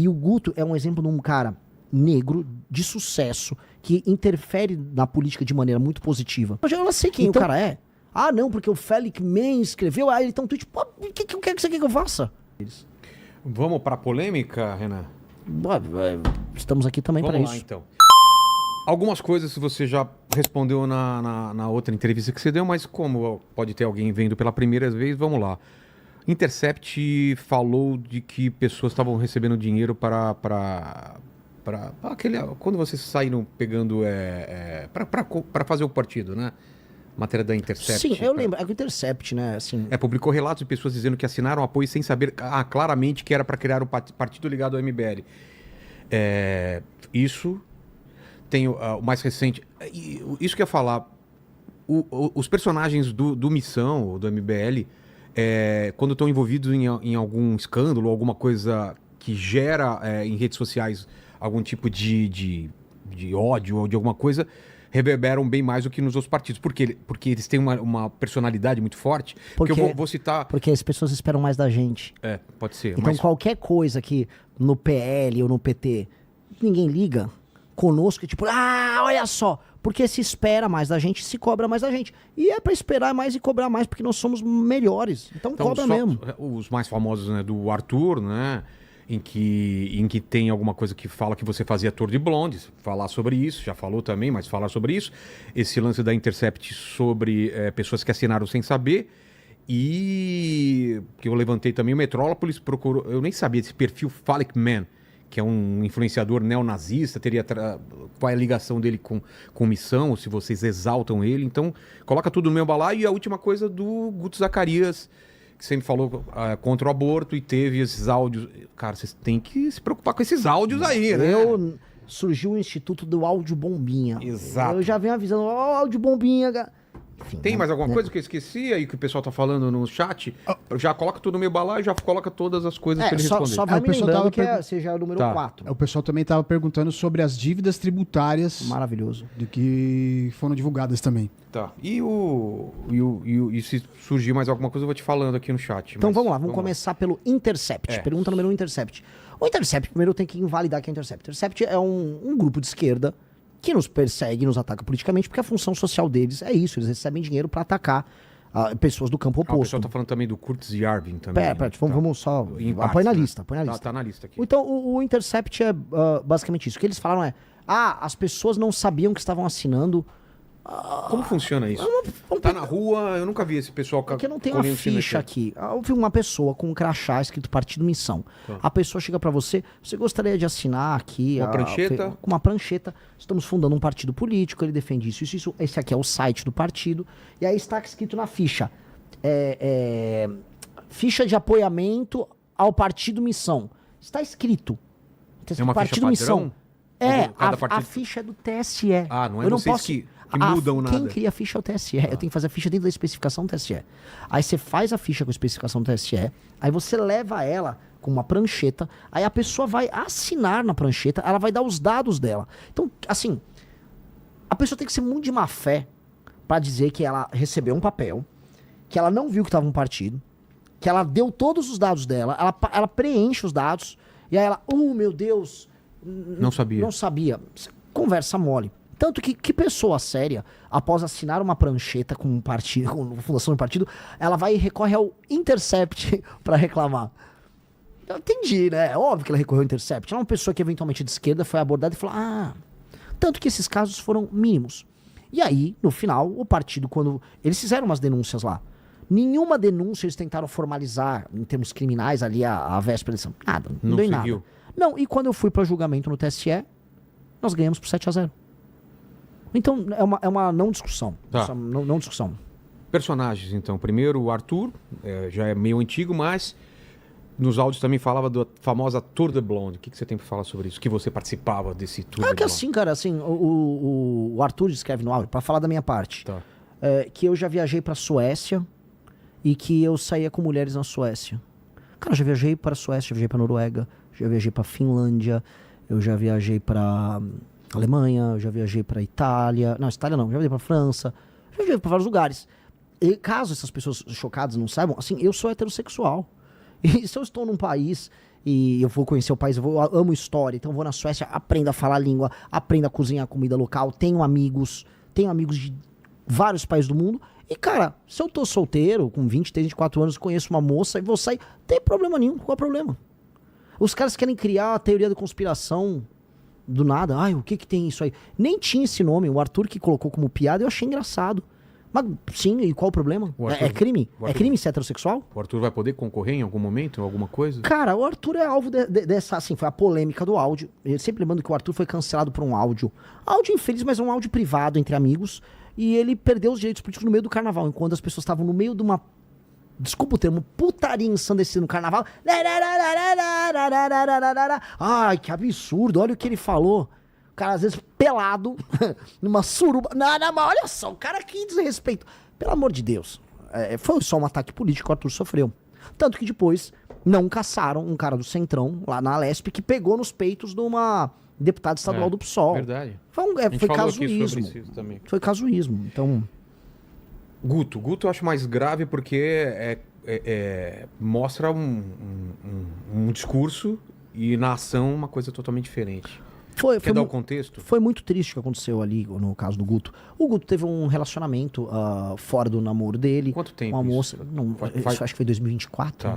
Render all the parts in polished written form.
E o Guto é um exemplo de um cara negro, de sucesso, que interfere na política de maneira muito positiva. Eu já não sei quem o cara é. Ah, não, porque o Félix Mendes escreveu, aí ele tá um tweet. Pô, o que você quer que eu faça? Vamos pra polêmica, Renan? Estamos aqui também para isso. Vamos lá, então. Algumas coisas você já respondeu na outra entrevista que você deu, mas como pode ter alguém vendo pela primeira vez, vamos lá. Intercept falou de que pessoas estavam recebendo dinheiro para aquele, quando vocês saíram pegando para fazer o partido, né? Matéria da Intercept. Sim, eu lembro. É que o Intercept, né? Assim... publicou relatos de pessoas dizendo que assinaram apoio sem saber claramente que era para criar um partido ligado ao MBL. Isso tem o mais recente. Isso que eu ia falar. Os personagens do Missão, do MBL, quando estão envolvidos em algum escândalo, alguma coisa que gera em redes sociais algum tipo de ódio ou de alguma coisa, reverberam bem mais do que nos outros partidos. Por quê? Porque eles têm uma personalidade muito forte. Porque eu vou citar... Porque as pessoas esperam mais da gente. Pode ser. Então qualquer coisa que no PL ou no PT ninguém liga, conosco, tipo, olha só, porque se espera mais da gente, se cobra mais da gente. E é pra esperar mais e cobrar mais, porque nós somos melhores. Então cobra mesmo. Os mais famosos, né, do Arthur, né? Em que tem alguma coisa que fala que você fazia Tour de Blondes, falar sobre isso, já falou também, mas falar sobre isso. Esse lance da Intercept sobre pessoas que assinaram sem saber. E que eu levantei também, o Metrópolis procurou, eu nem sabia desse perfil Phallic Man, que é um influenciador neonazista, qual é a ligação dele com missão, ou se vocês exaltam ele. Então, coloca tudo no meu balaio. E a última coisa do Guto Zacarias, que sempre falou contra o aborto e teve esses áudios. Cara, vocês têm que se preocupar com esses áudios aí, né? Surgiu o Instituto do Áudio Bombinha. Exato. Eu já venho avisando, áudio bombinha. Enfim, tem mais alguma coisa que eu esqueci aí que o pessoal tá falando no chat? Já coloca tudo no meu balaio, já coloca todas as coisas pra ele responder. Só vai me lembrando que seja o número 4. O pessoal também tava perguntando sobre as dívidas tributárias. Maravilhoso. De que foram divulgadas também. Tá. E se surgir mais alguma coisa, eu vou te falando aqui no chat. Então vamos lá, vamos começar pelo Intercept. Pergunta número 1, Intercept. O Intercept, primeiro tem que invalidar que é Intercept. Intercept é um grupo de esquerda que nos persegue, nos ataca politicamente, porque a função social deles é isso, eles recebem dinheiro para atacar pessoas do campo oposto. O pessoal tá falando também do Kurtz Yarvin também. Vamos só... Põe na lista, põe na lista. Tá na lista aqui. Então, o Intercept é basicamente isso. O que eles falaram as pessoas não sabiam que estavam assinando... Como funciona isso? Tá na rua, eu nunca vi esse pessoal... Porque não tem uma ficha aqui. Houve uma pessoa com um crachá escrito Partido Missão. A pessoa chega pra você gostaria de assinar aqui... Uma prancheta? Com uma prancheta. Estamos fundando um partido político, ele defende isso. Esse aqui é o site do partido. E aí está escrito na ficha. Ficha de apoiamento ao Partido Missão. Está escrito. É uma Partido ficha Missão. Padrão? A ficha é do TSE. Não é vocês que mudam nada. Quem cria a ficha é o TSE. Eu tenho que fazer a ficha dentro da especificação do TSE. Aí você faz a ficha com a especificação do TSE, aí você leva ela com uma prancheta, aí a pessoa vai assinar na prancheta, ela vai dar os dados dela. Então, assim, a pessoa tem que ser muito de má fé pra dizer que ela recebeu um papel, que ela não viu que estava um partido, que ela deu todos os dados dela, ela preenche os dados, e aí ela, meu Deus... Não sabia. Conversa mole. Tanto que pessoa séria, após assinar uma prancheta com um partido, com a fundação do partido, ela vai e recorre ao Intercept pra reclamar. Eu entendi, né? É óbvio que ela recorreu ao Intercept. Ela é uma pessoa que eventualmente de esquerda foi abordada e falou, tanto que esses casos foram mínimos. E aí, no final, o partido, quando... Eles fizeram umas denúncias lá. Nenhuma denúncia eles tentaram formalizar em termos criminais ali a véspera da eleição. Nada, não deu nada. Não, e quando eu fui para julgamento no TSE, nós ganhamos por 7-0. Então, é uma não discussão. Tá. Não discussão. Personagens, então. Primeiro, o Arthur, já é meio antigo, mas nos áudios também falava da famosa Tour de Blonde. O que você tem para falar sobre isso? Que você participava desse Tour de Blonde? Assim, cara, assim, o Arthur escreve no áudio, para falar da minha parte, que eu já viajei para Suécia e que eu saía com mulheres na Suécia. Cara, eu já viajei para Suécia, já viajei para Noruega, já viajei para Finlândia, eu já viajei para Alemanha, eu já viajei para Itália. Não, Itália não, já viajei para França, já viajei para vários lugares. E caso essas pessoas chocadas não saibam, assim, eu sou heterossexual. E se eu estou num país e eu vou conhecer o país, eu amo história, então eu vou na Suécia, aprendo a falar a língua, aprendo a cozinhar comida local, tenho amigos de vários países do mundo. E, cara, se eu tô solteiro, com 23, 24 anos, conheço uma moça e vou sair, não tem problema nenhum, qual é o problema? Os caras querem criar a teoria da conspiração do nada. Ai, o que tem isso aí? Nem tinha esse nome, o Arthur que colocou como piada, eu achei engraçado. Mas, sim, e qual o problema? Arthur, é crime? É crime ser heterossexual? O Arthur vai poder concorrer em algum momento, em alguma coisa? Cara, o Arthur é alvo dessa, assim, foi a polêmica do áudio. Eu sempre lembrando que o Arthur foi cancelado por um áudio. Áudio infeliz, mas um áudio privado entre amigos. E ele perdeu os direitos políticos no meio do carnaval, enquanto as pessoas estavam no meio de uma, desculpa o termo, putaria ensandecida no carnaval. Ai, que absurdo, olha o que ele falou. O cara, às vezes, pelado, numa suruba. Não, mas olha só, o cara que desrespeito. Pelo amor de Deus. Foi só um ataque político que o Arthur sofreu. Tanto que depois não caçaram um cara do Centrão, lá na Alesp, que pegou nos peitos de uma deputada estadual do PSOL. Verdade. Foi casuísmo. Foi casuísmo. Então. Guto eu acho mais grave porque mostra um discurso e na ação uma coisa totalmente diferente. Quer dar o contexto? Foi muito triste o que aconteceu ali no caso do Guto. O Guto teve um relacionamento fora do namoro dele. Quanto tempo? Uma moça. Acho que foi 2024.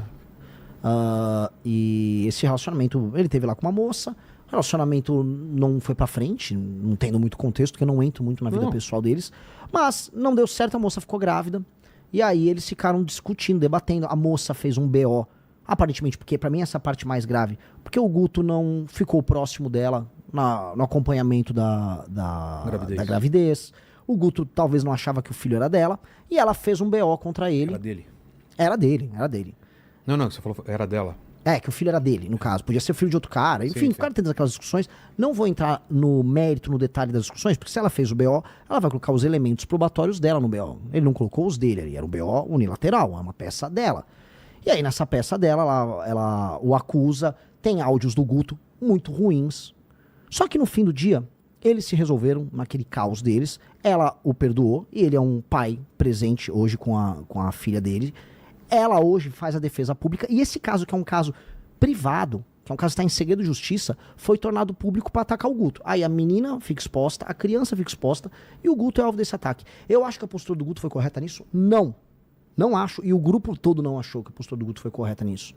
Tá. E esse relacionamento, ele teve lá com uma moça. O relacionamento não foi pra frente, não tendo muito contexto, porque eu não entro muito na vida pessoal deles. Mas não deu certo, a moça ficou grávida. E aí eles ficaram discutindo, debatendo. A moça fez um BO, aparentemente, porque pra mim essa é a parte mais grave. Porque o Guto não ficou próximo dela no acompanhamento da gravidez. O Guto talvez não achava que o filho era dela. E ela fez um BO contra ele. Era dele? Era dele. Não, você falou era dela. Que o filho era dele, no caso. Podia ser filho de outro cara. Enfim, ficaram tendo aquelas discussões. Não vou entrar no mérito, no detalhe das discussões, porque se ela fez o BO, ela vai colocar os elementos probatórios dela no BO. Ele não colocou os dele ali. Era um BO unilateral, é uma peça dela. E aí, nessa peça dela, ela o acusa. Tem áudios do Guto muito ruins. Só que no fim do dia, eles se resolveram naquele caos deles. Ela o perdoou, e ele é um pai presente hoje com a filha dele. Ela hoje faz a defesa pública, e esse caso, que é um caso privado, que é um caso que está em segredo de justiça, foi tornado público para atacar o Guto. Aí a menina fica exposta, a criança fica exposta, e o Guto é alvo desse ataque. Eu acho que a postura do Guto foi correta nisso? Não. Não acho, e o grupo todo não achou que a postura do Guto foi correta nisso.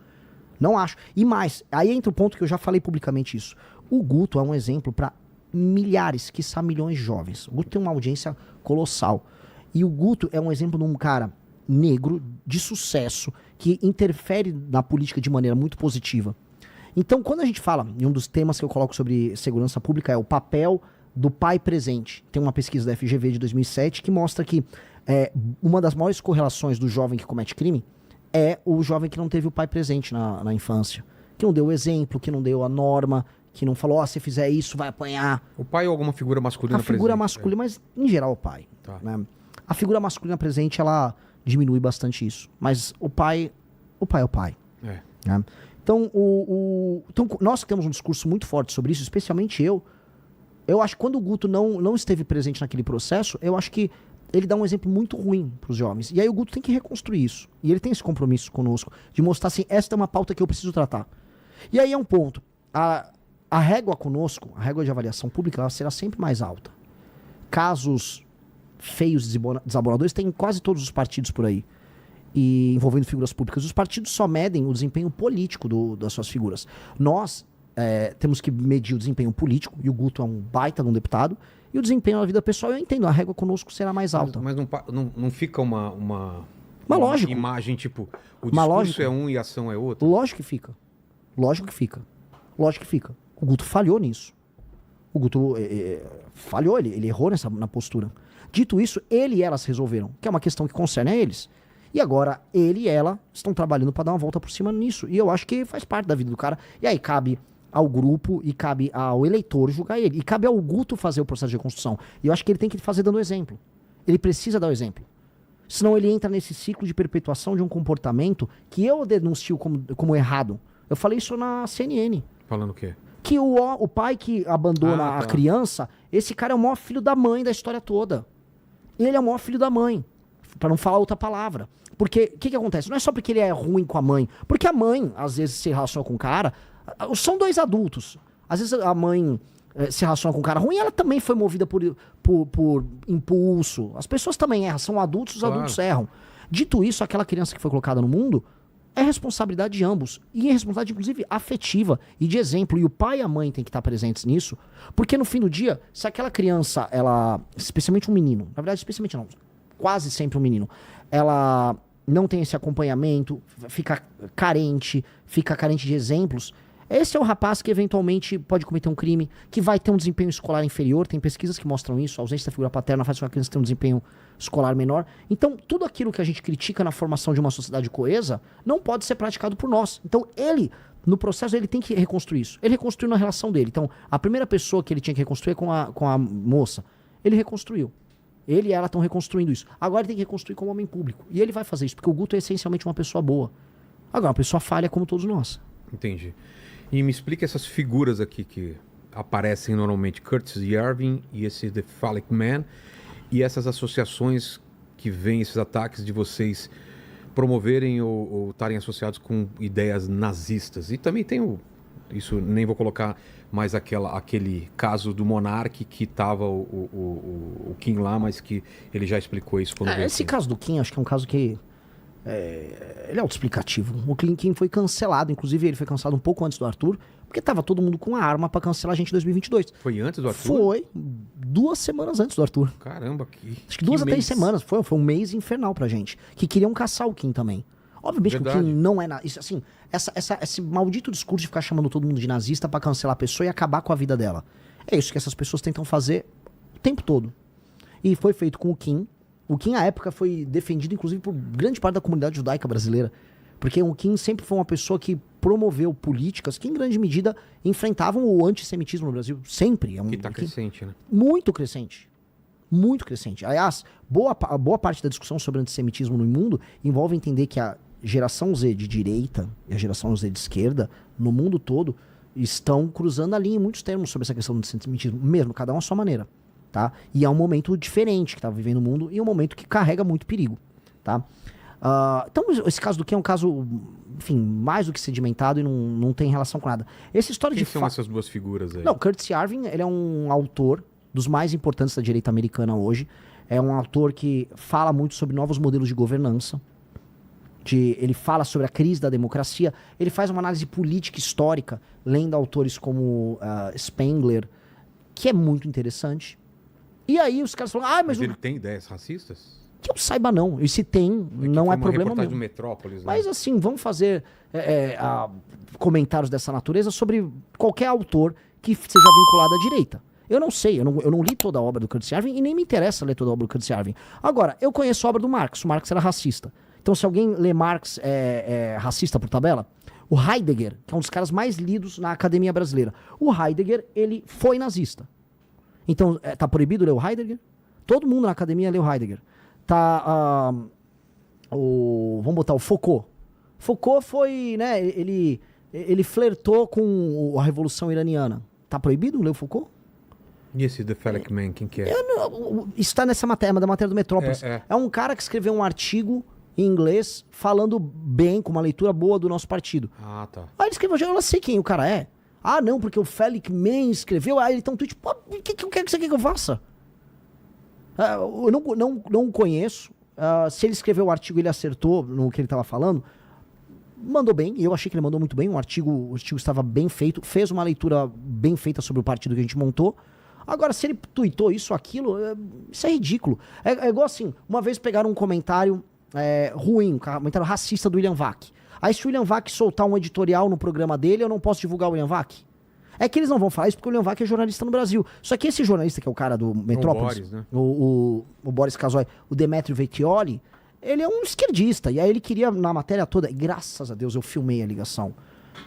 Não acho. E mais, aí entra o ponto que eu já falei publicamente isso. O Guto é um exemplo para milhares, quiçá milhões de jovens. O Guto tem uma audiência colossal. E o Guto é um exemplo de um cara negro, de sucesso, que interfere na política de maneira muito positiva. Então, quando a gente fala, e um dos temas que eu coloco sobre segurança pública é o papel do pai presente. Tem uma pesquisa da FGV de 2007 que mostra que uma das maiores correlações do jovem que comete crime é o jovem que não teve o pai presente na infância. Que não deu o exemplo, que não deu a norma, que não falou, se fizer isso, vai apanhar. O pai ou alguma figura masculina presente? A figura masculina, mas em geral o pai. Tá. Né? A figura masculina presente, ela diminui bastante isso. Mas o pai é o pai. Né? Então, então, nós que temos um discurso muito forte sobre isso, especialmente eu acho que quando o Guto não esteve presente naquele processo, eu acho que ele dá um exemplo muito ruim para os jovens. E aí o Guto tem que reconstruir isso. E ele tem esse compromisso conosco, de mostrar assim, esta é uma pauta que eu preciso tratar. E aí é um ponto. A régua conosco, a régua de avaliação pública, ela será sempre mais alta. Casos feios, desaboradores, tem em quase todos os partidos por aí. E envolvendo figuras públicas. Os partidos só medem o desempenho político das suas figuras. Nós temos que medir o desempenho político, e o Guto é um baita de um deputado, e o desempenho na vida pessoal, eu entendo, a régua conosco será mais alta. Mas não fica uma lógico. Imagem, tipo, o discurso é um e a ação é outra? Lógico que fica. O Guto falhou nisso. O Guto falhou, ele errou na postura. Dito isso, ele e elas resolveram, que é uma questão que concerne a eles. E agora, ele e ela estão trabalhando para dar uma volta por cima nisso. E eu acho que faz parte da vida do cara. E aí cabe ao grupo e cabe ao eleitor julgar ele. E cabe ao Guto fazer o processo de reconstrução. E eu acho que ele tem que fazer dando exemplo. Ele precisa dar o exemplo. Senão ele entra nesse ciclo de perpetuação de um comportamento que eu denuncio como errado. Eu falei isso na CNN. Falando o quê? Que o pai que abandona a criança, esse cara é o maior filho da mãe da história toda. Ele é o maior filho da mãe. Pra não falar outra palavra. Porque o que acontece? Não é só porque ele é ruim com a mãe. Porque a mãe, às vezes, se relaciona com o cara. São dois adultos. Às vezes a mãe se relaciona com um cara ruim, ela também foi movida por impulso. As pessoas também erram. São adultos, os adultos erram. Dito isso, aquela criança que foi colocada no mundo é responsabilidade de ambos. E é responsabilidade, inclusive, afetiva e de exemplo. E o pai e a mãe têm que estar presentes nisso. Porque no fim do dia, se aquela criança, ela. Especialmente um menino. Na verdade, especialmente não. Quase sempre um menino. Ela não tem esse acompanhamento, fica carente de exemplos. Esse é o rapaz que eventualmente pode cometer um crime, que vai ter um desempenho escolar inferior. Tem pesquisas que mostram isso. A ausência da figura paterna faz com que a criança tenha um desempenho escolar menor. Então, tudo aquilo que a gente critica na formação de uma sociedade coesa não pode ser praticado por nós. Então, ele, no processo, ele tem que reconstruir isso. Ele reconstruiu na relação dele. Então, a primeira pessoa que ele tinha que reconstruir é com a moça. Ele reconstruiu. Ele e ela estão reconstruindo isso. Agora ele tem que reconstruir como homem público. E ele vai fazer isso, porque o Guto é essencialmente uma pessoa boa. Agora, uma pessoa falha como todos nós. Entendi. E me explica essas figuras aqui que aparecem normalmente. Curtis Yarvin e esse The Phallic Man. E essas associações que vêm, esses ataques de vocês promoverem ou estarem associados com ideias nazistas. E também tem isso nem vou colocar mais aquele caso do Monark que estava o Kim lá, mas que ele já explicou isso quando veio Esse aqui. caso do Kim, acho que é um caso que ele é autoexplicativo. O Kim foi cancelado, inclusive ele foi cancelado um pouco antes do Arthur, porque tava todo mundo com a arma pra cancelar a gente em 2022. Foi antes do Arthur? Foi 2 semanas antes do Arthur. Caramba, Acho que 2 a 3 mês. semanas. Foi um mês infernal pra gente. Que queriam caçar o Kim também. Obviamente que o Kim não é isso, assim, esse maldito discurso de ficar chamando todo mundo de nazista pra cancelar a pessoa e acabar com a vida dela. É isso que essas pessoas tentam fazer o tempo todo. E foi feito com o Kim. O Kim, à época, foi defendido, inclusive, por grande parte da comunidade judaica brasileira. Porque o Kim sempre foi uma pessoa que promoveu políticas que, em grande medida, enfrentavam o antissemitismo no Brasil. Sempre. Que tá crescente, né? Muito crescente. Muito crescente. Aliás, boa parte da discussão sobre antissemitismo no mundo envolve entender que a geração Z de direita e a geração Z de esquerda, no mundo todo, estão cruzando a linha em muitos termos sobre essa questão do antissemitismo. Mesmo, cada um à sua maneira. Tá? E é um momento diferente que está vivendo o mundo e um momento que carrega muito perigo. Tá? Então, esse caso do Kim é um caso, enfim, mais do que sedimentado e não tem relação com nada. Essa história Quem de são essas duas figuras aí? Não, Curtis Yarvin, ele é um autor dos mais importantes da direita americana hoje. É um autor que fala muito sobre novos modelos de governança. Ele fala sobre a crise da democracia. Ele faz uma análise política histórica, lendo autores como Spengler, que é muito interessante. E aí os caras falam, mas ele tem ideias racistas? Que eu saiba não. E se tem, não é problema reportagem meu. do Metrópolis, né? Mas assim, vamos fazer comentários dessa natureza sobre qualquer autor que seja vinculado à direita. Eu não sei, eu não li toda a obra do Curtis Yarvin e nem me interessa ler toda a obra do Curtis Yarvin. Agora, eu conheço a obra do Marx. O Marx era racista. Então, se alguém lê Marx racista por tabela, o Heidegger, que é um dos caras mais lidos na academia brasileira, o Heidegger, ele foi nazista. Então, tá proibido ler o Heidegger? Todo mundo na academia lê o Heidegger. Vamos botar o Foucault. Foucault foi, né, ele flertou com a Revolução Iraniana. Tá proibido ler o Foucault? E esse The Phallic Man, quem que é? Está nessa matéria, da matéria do Metrópolis. É um cara que escreveu um artigo em inglês falando bem, com uma leitura boa do nosso partido. Ah, tá. Aí ele escreveu, eu não sei quem o cara é. Ah, não, porque o Phallic Man escreveu, aí ele tá um tweet, pô, o que você quer que eu faça? Eu não conheço. Se ele escreveu o artigo e ele acertou no que ele estava falando, mandou bem, e eu achei que ele mandou muito bem, o artigo estava bem feito, fez uma leitura bem feita sobre o partido que a gente montou. Agora, se ele tuitou isso ou aquilo, isso é ridículo. É igual assim, uma vez pegaram um comentário ruim, um comentário racista do William Vac. Aí se o William Vac soltar um editorial no programa dele, eu não posso divulgar o William Vac? É que eles não vão falar isso porque o William Vac é jornalista no Brasil. Só que esse jornalista, que é o cara do Metrópolis, Boris, né? o Boris Casoy, o Demetrio Vettioli, ele é um esquerdista. E aí ele queria, na matéria toda, e graças a Deus eu filmei a ligação,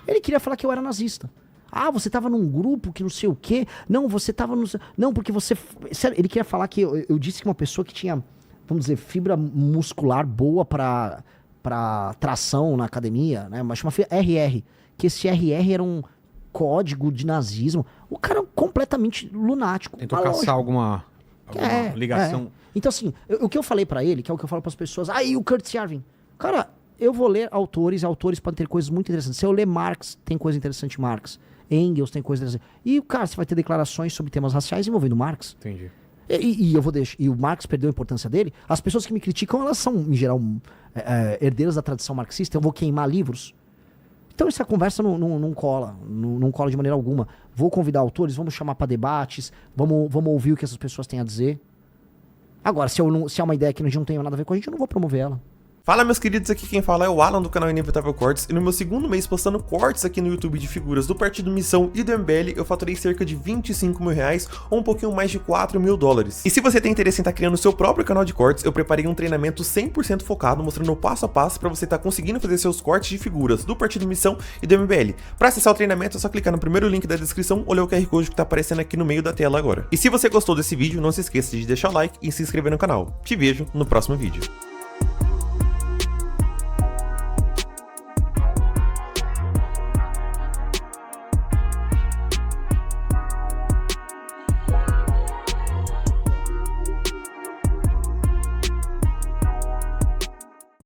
ele queria falar que eu era nazista. Ah, você tava num grupo que não sei o quê. Não, você tava no... Não, porque você... Sério, ele queria falar que eu disse que uma pessoa que tinha, vamos dizer, fibra muscular boa pra tração na academia, né? Mas chama RR. Que esse RR era um código de nazismo. O cara é completamente lunático. Tentou caçar alguma ligação. Então, assim, o que eu falei pra ele, que é o que eu falo pras pessoas, aí o Curtis Yarvin. Cara, eu vou ler autores podem ter coisas muito interessantes. Se eu ler Marx, tem coisa interessante em Marx. Engels tem coisa interessante. E, cara, você vai ter declarações sobre temas raciais envolvendo Marx. Entendi. E eu vou deixar. E o Marx perdeu a importância dele. As pessoas que me criticam, elas são, em geral, herdeiras da tradição marxista. Eu vou queimar livros. Então essa conversa não cola. Não cola de maneira alguma. Vou convidar autores, vamos chamar para debates, vamos ouvir o que essas pessoas têm a dizer. Agora, se é uma ideia que não tem nada a ver com a gente, eu não vou promover ela. Fala, meus queridos, aqui quem fala é o Alan do canal Inevitável Cortes, e no meu segundo mês postando cortes aqui no YouTube de figuras do Partido Missão e do MBL, eu faturei cerca de 25 mil reais, ou um pouquinho mais de 4 mil dólares. E se você tem interesse em estar criando o seu próprio canal de cortes, eu preparei um treinamento 100% focado, mostrando o passo a passo para você estar conseguindo fazer seus cortes de figuras do Partido Missão e do MBL. Para acessar o treinamento é só clicar no primeiro link da descrição ou ler o QR Code que está aparecendo aqui no meio da tela agora. E se você gostou desse vídeo, não se esqueça de deixar o like e se inscrever no canal. Te vejo no próximo vídeo.